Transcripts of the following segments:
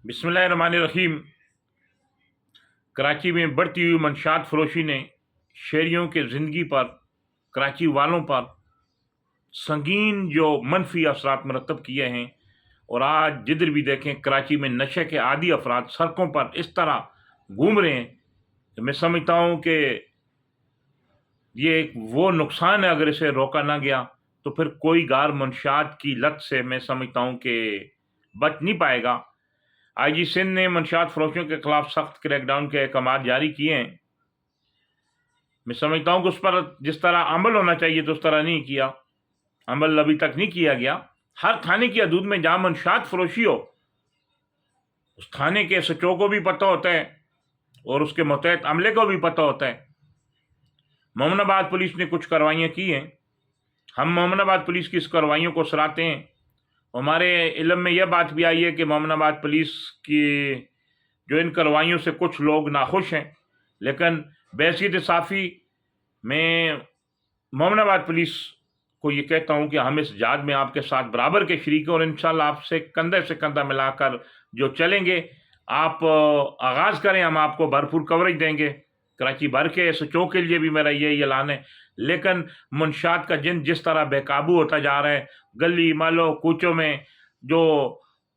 बिस्मिल्लाहिर्रहमानिर्रहीम। कराची में बढ़ती हुई मंशात फरोशी ने शहरियों के ज़िंदगी पर, कराची वालों पर संगीन जो मनफी असरात मरतब किए हैं। और आज जिधर भी देखें कराची में नशे के आदी अफराद सड़कों पर इस तरह घूम रहे हैं कि मैं समझता हूँ कि ये एक वो नुकसान है, अगर इसे रोका ना गया तो फिर कोई गार मंशात की लत से मैं समझता हूँ कि बच नहीं पाएगा। आईजी सिंध ने मंशात फरोशियों के खिलाफ सख्त क्रैकडाउन के अहकाम जारी किए हैं। मैं समझता हूँ कि उस पर जिस तरह अमल होना चाहिए तो उस तरह नहीं किया, अमल अभी तक नहीं किया गया। हर थाने की हदूद में जहाँ मंशात फरोशी हो, उस थाने के सचो को भी पता होता है और उसके मुतहत अमले को भी पता होता है। मोमिनाबाद पुलिस ने कुछ कार्रवाइयाँ की हैं, हम मोमिनाबाद पुलिस की इस कार्रवाइयों को सराहते हैं। हमारे इल्म में यह बात भी आई है कि मोमिनाबाद पुलिस की जो इन कार्रवाइयों से कुछ लोग नाखुश हैं, लेकिन बहसीत साफ़ी मैं मोमिनाबाद पुलिस को ये कहता हूँ कि हम इस जहाद में आपके साथ बराबर के शरीक हैं और इंशाल्लाह आपसे कंधे से कंधा मिलाकर जो चलेंगे। आप आगाज़ करें, हम आपको भरपूर कवरेज देंगे। कराची भर के सचों के लिए भी मेरा यही ऐलान है। लेकिन मुनशात का जिस तरह बेकाबू होता जा रहा है, गली मालो कूचों में जो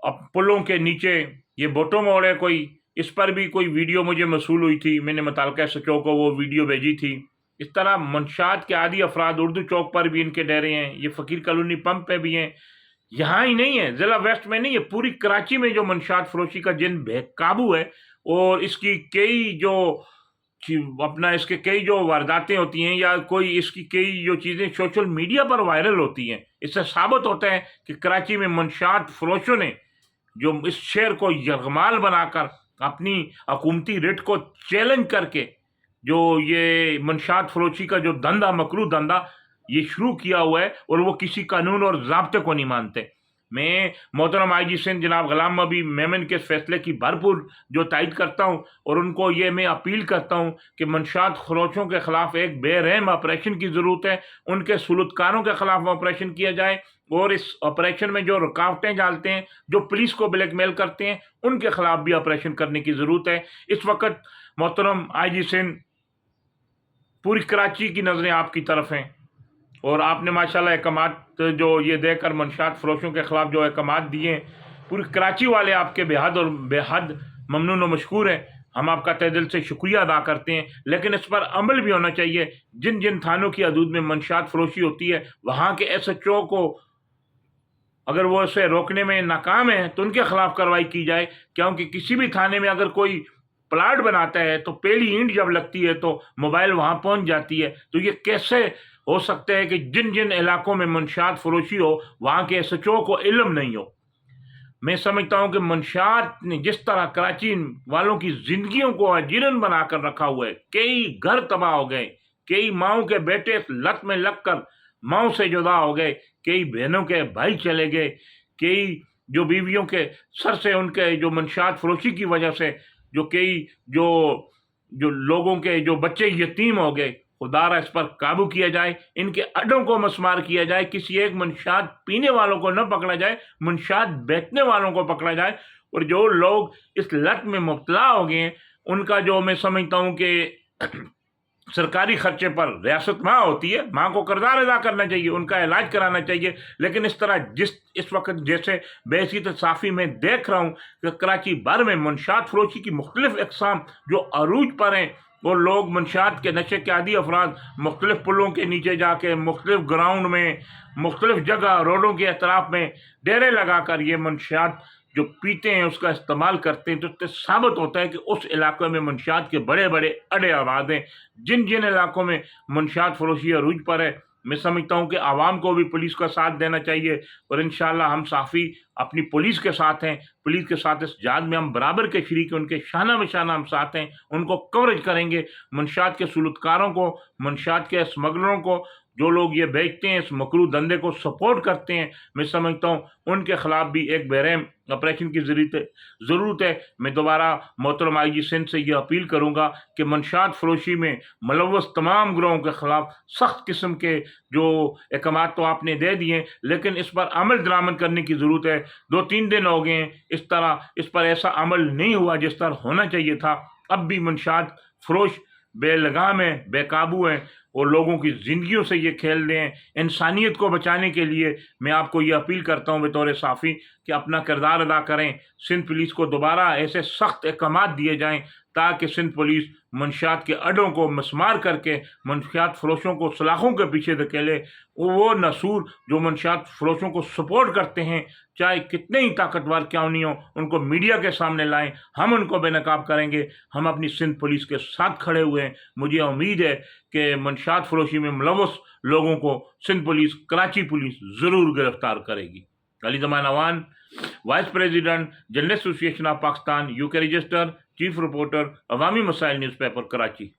अब पुलों के नीचे ये बोटो मोड़ है, कोई इस पर भी कोई वीडियो मुझे मसूल हुई थी, मैंने मुताल्लिका सचों को वो वीडियो भेजी थी। इस तरह मंशात के आदि अफराद उर्दू चौक पर भी इनके डेरे हैं, ये फ़कीर कॉलोनी पंप पे भी हैं। यहाँ ही नहीं है, ज़िला वेस्ट में नहीं है, पूरी कराची में जो मंशात फरोशी का जिन बेकाबू है और इसकी कई जो इसके कई जो वारदातें होती हैं या कोई इसकी कई जो चीज़ें सोशल मीडिया पर वायरल होती हैं, इससे साबित होता है कि कराची में मंशात फरोशों ने जो इस शहर को यरगमाल बनाकर अपनी हुकूमती रेट को चैलेंज करके जो ये मंशात फरोशी का जो धंधा, मकरू धंधा ये शुरू किया हुआ है और वो किसी कानून और ज़ाब्ते को नहीं मानते। मैं मोहतरम आईजी सिंध जनाब गुलाम नबी मेमन के फैसले की भरपूर जो तायद करता हूँ और उनको ये मैं अपील करता हूँ कि मंशात फरोशों के खिलाफ एक बेरहम ऑपरेशन की ज़रूरत है। उनके सुलूतकारों के खिलाफ ऑपरेशन किया जाए और इस ऑपरेशन में जो रुकावटें डालते हैं, जो पुलिस को ब्लैकमेल करते हैं, उनके खिलाफ भी ऑपरेशन करने की ज़रूरत है। इस वक्त मोहतरम आईजी सिंध, पूरी कराची की नज़रें आपकी तरफ हैं और आपने माशाल्लाह अहकामात जो ये देकर मंशात फरोशों के खिलाफ जो अहकामात दिए हैं, पूरी कराची वाले आपके बेहद ममनून और मशकूर हैं। हम आपका तहे दिल से शुक्रिया अदा करते हैं, लेकिन इस पर अमल भी होना चाहिए। जिन जिन थानों की हदूद में मंशात फरोशी होती है, वहाँ के SHO को अगर वो इसे रोकने में नाकाम है तो उनके खिलाफ कार्रवाई की जाए, क्योंकि किसी भी थाने में अगर कोई प्लाट बनाता है तो पहली ईंट जब लगती है तो मोबाइल वहाँ पहुँच जाती है। तो ये कैसे हो सकता है कि जिन जिन इलाकों में मंशात फरोशी हो वहाँ के SHO को इल्म नहीं हो। मैं समझता हूँ कि मंशात ने जिस तरह कराची वालों की जिंदगियों को अजीरन बनाकर रखा हुआ है, कई घर तबाह हो गए, कई माओं के बेटे इस लत में लगकर माओं से जुदा हो गए, कई बहनों के भाई चले गए, कई जो बीवियों के सर से उनके जो मंशात फरोशी की वजह से जो कई जो जो लोगों के जो बच्चे यतीम हो गए। खुदारा इस पर काबू किया जाए, इनके अड्डों को मस्मार किया जाए, किसी एक मंशात पीने वालों को न पकड़ा जाए, मंशात बेचने वालों को पकड़ा जाए। और जो लोग इस लत में मुब्तला हो गए हैं उनका जो मैं समझता हूँ कि सरकारी खर्चे पर रियासत माँ होती है, माँ को किरदार अदा करना चाहिए, उनका इलाज कराना चाहिए। लेकिन इस तरह इस वक्त जैसे बहसीत साफ़ी में देख रहा हूँ कि कराची भर में मंशात फरोशी की मुख्तलिफ अक़साम जो अरूज पर हैं, वो लोग मंशात के नशे के आदी अफराद मुख्तलिफ पुलों के नीचे जाके, मुख्तलिफ ग्राउंड में, मुख्तलिफ जगह रोडों के अतराफ में डेरे लगा कर ये मंशात जो पीते हैं उसका इस्तेमाल करते हैं। तो इससे साबित होता है कि उस इलाके में मंशात के बड़े बड़े अड्डे आबाद हैं। जिन जिन इलाकों में मंशात फरोशी अरूज पर है, मैं समझता हूँ कि आवाम को भी पुलिस का साथ देना चाहिए और इंशाअल्लाह हम साफ़ी अपनी पुलिस के साथ हैं। पुलिस के साथ इस जहाद में हम बराबर के शरीक, उनके शाना में शाना हम साथ हैं, उनको कवरेज करेंगे। मंशात के सुलूतकारों को, मंशात के स्मगलरों को जो लोग ये बेचते हैं, इस मकरू धंधे को सपोर्ट करते हैं, मैं समझता हूँ उनके खिलाफ भी एक बेरहम ऑपरेशन की ज़रूरत है। मैं दोबारा मोहतरम IG सिंध से ये अपील करूँगा कि मंशात फरोशी में मुलव्वस तमाम ग्रोहों के खिलाफ सख्त किस्म के जो अहकाम तो आपने दे दिए, लेकिन इस पर अमल दरामद करने की ज़रूरत है। 2-3 दिन हो गए हैं, इस पर ऐसा अमल नहीं हुआ जिस तरह होना चाहिए था। अब भी मंशात फरोश बेलगाम है, बेकाबू हैं और लोगों की ज़िंदगियों से ये खेल रहे हैं। इंसानियत को बचाने के लिए मैं आपको ये अपील करता हूँ बतौर साफ़ी कि अपना किरदार अदा करें। सिंध पुलिस को दोबारा ऐसे सख्त अहकाम दिए जाएं ताकि सिंध पुलिस मंशियात के अड्डों को मस्मार करके मंशियात फरोशों को सलाखों के पीछे धकेले। वो नसूर जो मंशियात फरोशों को सपोर्ट करते हैं, चाहे कितने ही ताकतवर क्यों नहीं हो, उनको मीडिया के सामने लाएं। हम उनको बेनकाब करेंगे। हम अपनी सिंध पुलिस के साथ खड़े हुए हैं। मुझे उम्मीद है कि मंशियात फरोशी में मुलव्वस लोगों को सिंध पुलिस, कराची पुलिस ज़रूर गिरफ्तार करेगी। Ali Zaman Awan, vice president, journalist association of Pakistan, UK register, chief reporter, Awami Masail newspaper, Karachi.